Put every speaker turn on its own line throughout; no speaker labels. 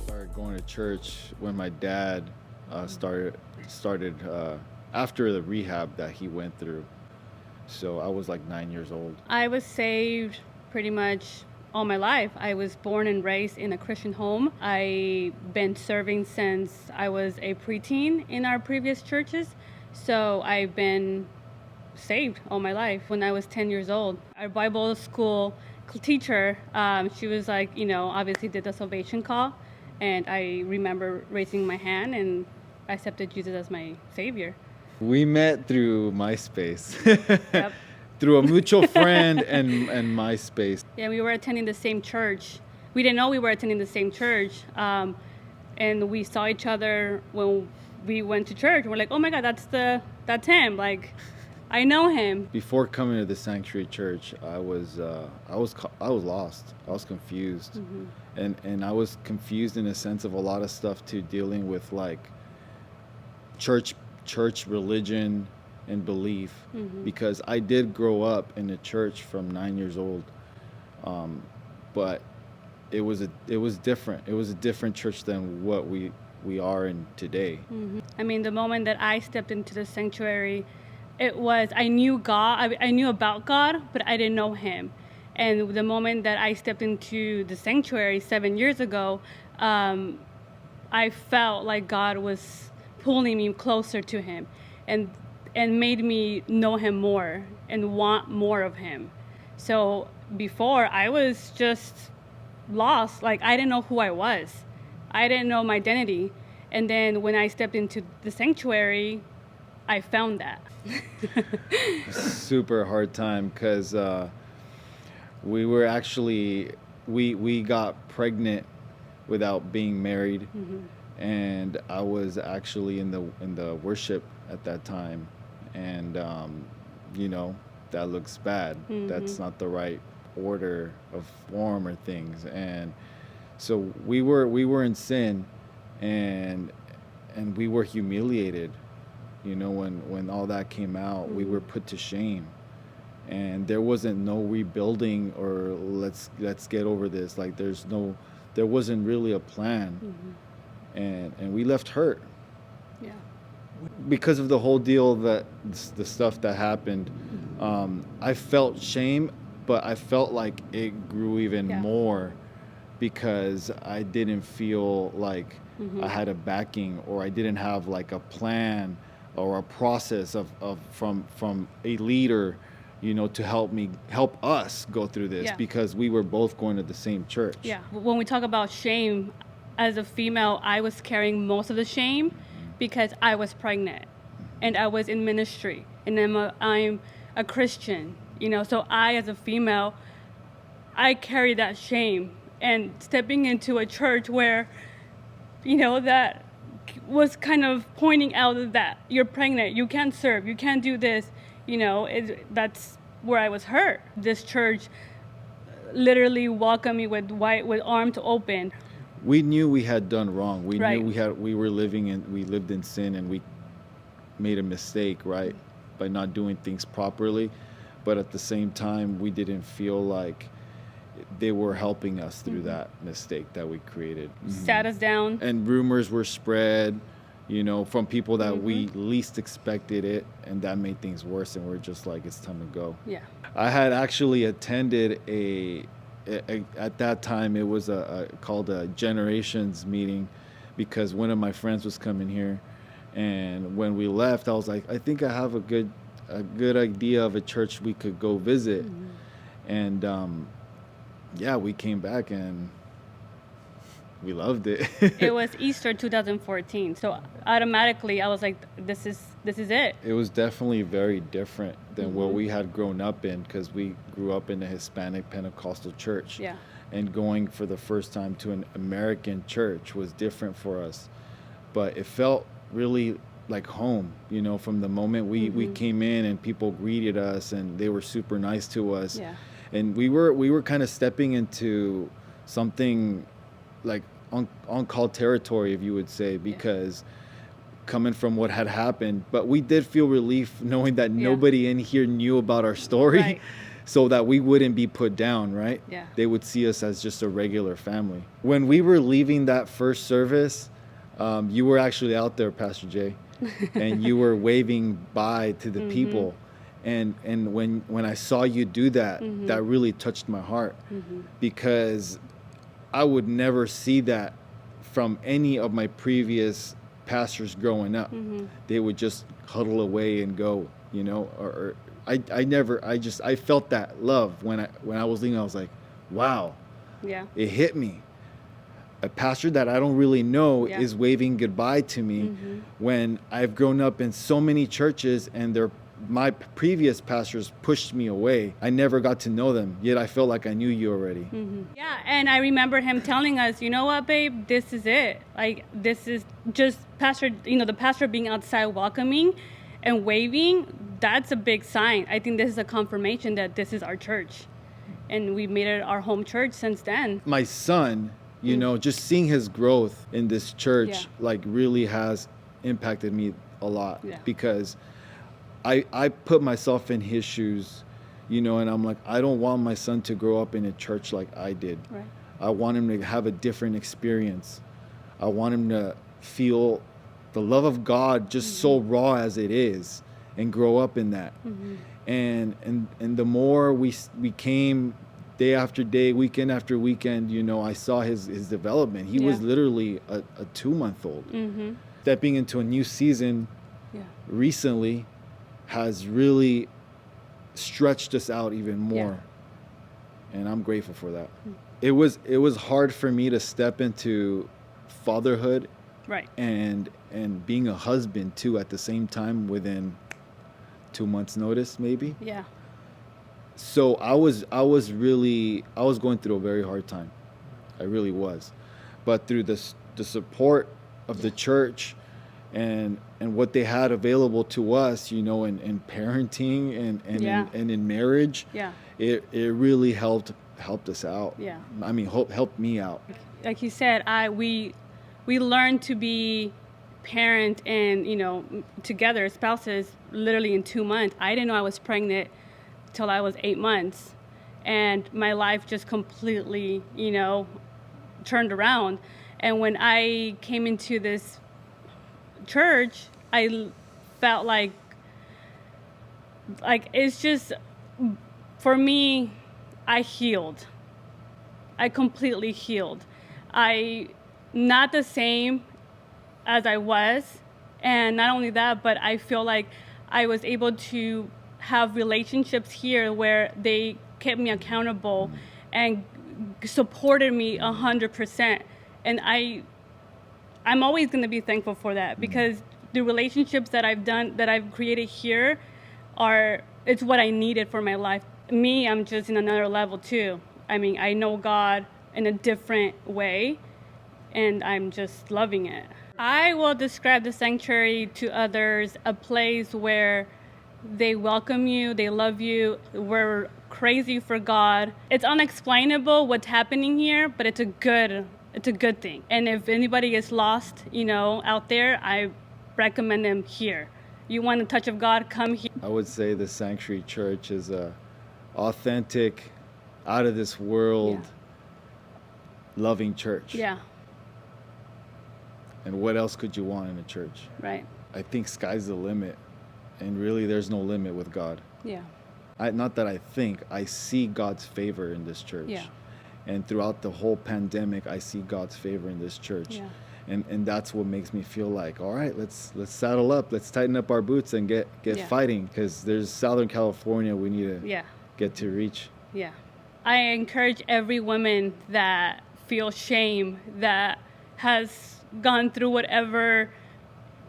Started going to church when my dad started after the rehab that he went through. So I was like 9 years old.
I was saved pretty much all my life. I was born and raised in a Christian home. I've been serving since I was a preteen in our previous churches. So I've been saved all my life. When I was 10 years old, our Bible school teacher, she was like, obviously did the salvation call. And I remember raising my hand and I accepted Jesus as my savior.
We met through MySpace.
Yep.
Through a mutual friend and MySpace.
Yeah, we were attending the same church. We didn't know we were attending the same church. And we saw each other when we went to church. We're like, oh my God, that's him. Like, I know him.
Before coming to the Sanctuary Church, I was lost. I was confused. Mm-hmm. And I was confused in a sense of a lot of stuff too, dealing with like church religion and belief. Mm-hmm. Because I did grow up in the church from 9 years old, but it was different. It was a different church than what we are in today.
Mm-hmm. I mean, the moment that I stepped into the sanctuary, I knew God. I knew about God, but I didn't know Him. And the moment that I stepped into the sanctuary 7 years ago, I felt like God was pulling me closer to Him, and made me know Him more and want more of Him. So before, I was just lost. Like, I didn't know who I was. I didn't know my identity. And then when I stepped into the sanctuary, I found that.
Super hard time because we were actually, we got pregnant without being married. Mm-hmm. And I was actually in the worship at that time, and that looks bad. Mm-hmm. That's not the right order of form or things, and so we were in sin, and we were humiliated. When all that came out, mm-hmm. we were put to shame, and there wasn't no rebuilding or let's get over this. Like there wasn't really a plan. Mm-hmm. And we left hurt. Yeah. Because of the whole deal, that the stuff that happened, I felt shame, but I felt like it grew even more because I didn't feel like mm-hmm. I had a backing, or I didn't have like a plan or a process from a leader, to help us go through this, because we were both going to the same church.
Yeah. When we talk about shame, as a female, I was carrying most of the shame because I was pregnant and I was in ministry, and I'm a Christian, so I, as a female, I carry that shame. And stepping into a church where, that was kind of pointing out that you're pregnant, you can't serve, you can't do this, that's where I was hurt. This church literally welcomed me with arms open.
We knew we had done wrong. We knew we lived in sin, and we made a mistake, right, by not doing things properly. But at the same time, we didn't feel like they were helping us through mm-hmm. that mistake that we created. Mm-hmm.
Sat us down.
And rumors were spread, from people that mm-hmm. we least expected it, and that made things worse. And we're just like, it's time to go. Yeah. I had actually attended at that time, it was called a generations meeting, because one of my friends was coming here, and when we left, I was like, I think I have a good idea of a church we could go visit. Mm-hmm. And we came back and we loved it.
It was Easter 2014, so automatically I was like, this is it.
It was definitely very different than mm-hmm. what we had grown up in, because we grew up in a Hispanic Pentecostal church. Yeah. And going for the first time to an American church was different for us. But it felt really like home, from the moment we came in, and people greeted us and they were super nice to us. Yeah. And we were kind of stepping into something like uncalled territory, if you would say, because coming from what had happened. But we did feel relief knowing that nobody in here knew about our story,
Right.
so that we wouldn't be put down, right?
Yeah.
They would see us as just a regular family. When we were leaving that first service, you were actually out there, Pastor Jay, and you were waving bye to the people. And when I saw you do that, that really touched my heart, because I would never see that from any of my previous pastors growing up. They would just huddle away and go, you know, or I felt that love when I was leaving. I was like, wow,
Yeah.
it hit me. A pastor that I don't really know is waving goodbye to me when I've grown up in so many churches and my previous pastors pushed me away. I never got to know them, yet I felt like I knew you already.
Yeah, and I remember him telling us, you know what, babe, this is it. Like, this is just pastor, the pastor being outside welcoming and waving, that's a big sign. I think this is a confirmation that this is our church. And we made it our home church since then.
My son, just seeing his growth in this church, like, really has impacted me a lot, because I put myself in his shoes, and I'm like, I don't want my son to grow up in a church like I did.
Right.
I want him to have a different experience. I want him to feel the love of God just so raw as it is, and grow up in that. And the more we came day after day, weekend after weekend, I saw his development. He was literally a 2-month-old. Stepping into a new season recently has really stretched us out even more. And I'm grateful for that. It was hard for me to step into fatherhood,
right,
and being a husband too at the same time within 2 months notice, maybe.
Yeah.
So I was going through a very hard time. I really was. But through the support of the church and what they had available to us, in parenting and in marriage, it really helped us out.
Yeah.
I mean, helped me out.
Like you said, we learned to be parent and, together, spouses, literally in 2 months. I didn't know I was pregnant till I was 8 months. And my life just completely, turned around. And when I came into this church, I felt like it's just, for me, I healed. I completely healed. Not the same as I was. And not only that, but I feel like I was able to have relationships here where they kept me accountable and supported me 100%. And I'm always going to be thankful for that, because the relationships that I've created here it's what I needed for my life. Me, I'm just in another level too. I mean, I know God in a different way, and I'm just loving it. I will describe the sanctuary to others, a place where they welcome you, they love you, we're crazy for God. It's unexplainable what's happening here, but it's a good thing. And if anybody is lost, out there, I recommend them here. You want a touch of God, come here.
I would say the Sanctuary Church is a authentic, out of this world, loving church.
Yeah.
And what else could you want in a church?
Right.
I think sky's the limit, and really there's no limit with God.
Yeah.
Not that I think, I see God's favor in this church.
Yeah.
And throughout the whole pandemic, I see God's favor in this church.
Yeah.
And that's what makes me feel like, all right, let's saddle up, let's tighten up our boots and get fighting, because there's Southern California we need to get to reach.
Yeah. I encourage every woman that feels shame, that has gone through whatever,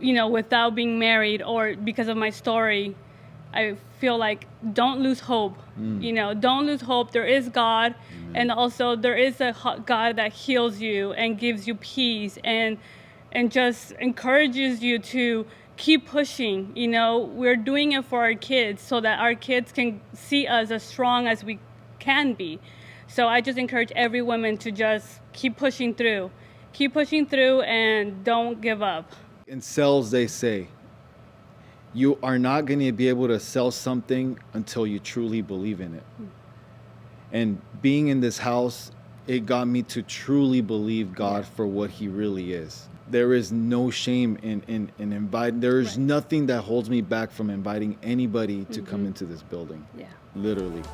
without being married or because of my story. I feel like don't lose hope. Don't lose hope. There is God. And also there is a God that heals you and gives you peace and just encourages you to keep pushing. We're doing it for our kids so that our kids can see us as strong as we can be. So I just encourage every woman to just keep pushing through and don't give up.
In sales, they say you are not going to be able to sell something until you truly believe in it. And being in this house, it got me to truly believe God for what he really is. There is no shame in inviting. There is nothing that holds me back from inviting anybody to come into this building.
Yeah.
Literally.